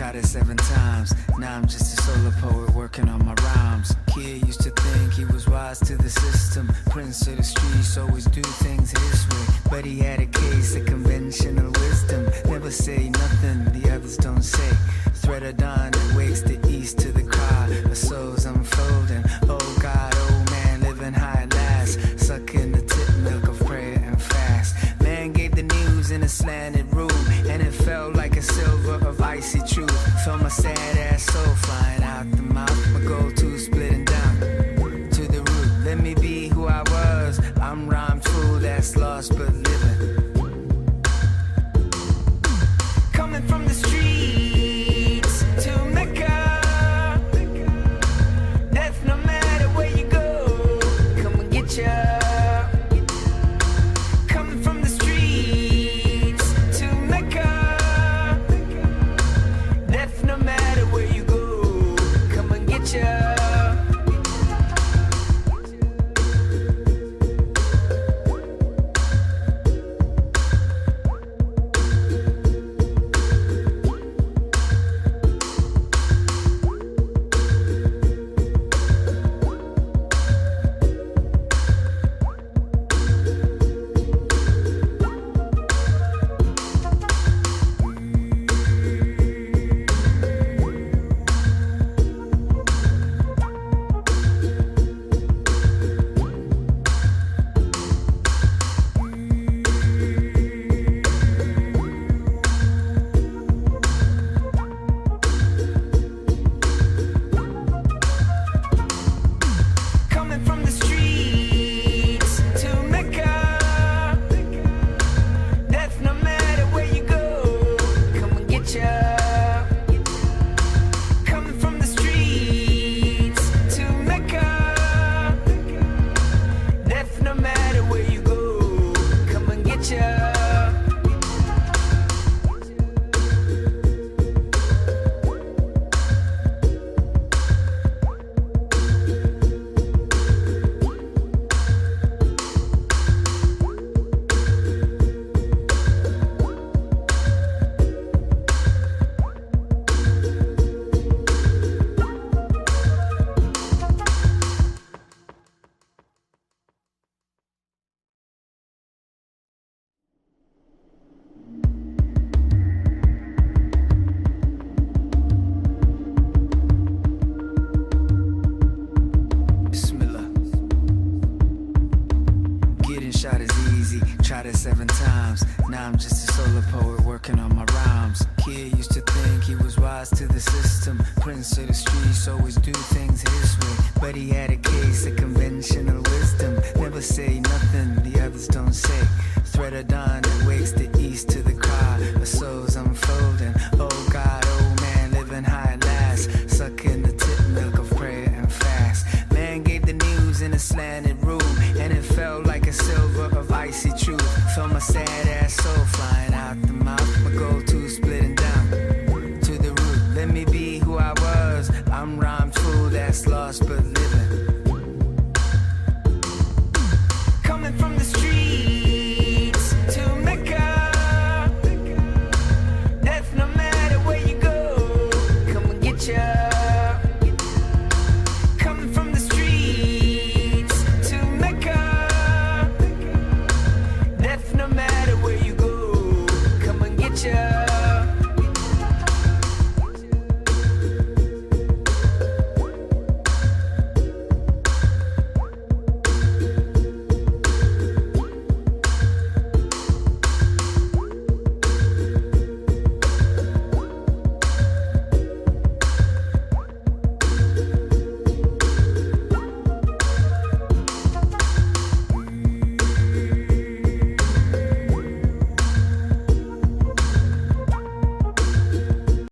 tried it 7 times. Now I'm just a solo poet working on my rhymes. Kid used to think he was wise to the system. Prince of the streets, always do things his way. But he had a case of conventional wisdom. Never say nothing the others don't say. Thread of dawn that wakes the east to the cry. A soul's unfolding. Oh God, old man, living high at last. Sucking the tip milk of prayer and fast. Man gave the news in a slanted room, and it felt like a silver of icy truth. Felt my sad ass soul flying out the mouth. My gold tooth splitting down to the root. Let me be who I was. I'm rhyme fool that's lost but living. Coming from the streets to Mecca. Death no matter where you go. Come and get ya. Coming from the streets to Mecca. Death no matter where you go. Come and get ya. Shot is easy, tried it 7 times. Now I'm just a solo poet working on my rhymes. Kid used to think he was wise to the system. Prince of the streets, always do things his way. But he had a case of conventional wisdom. Never say nothing the others don't say. Thread of dawn that wakes the east to the cry. A soul's unfolding.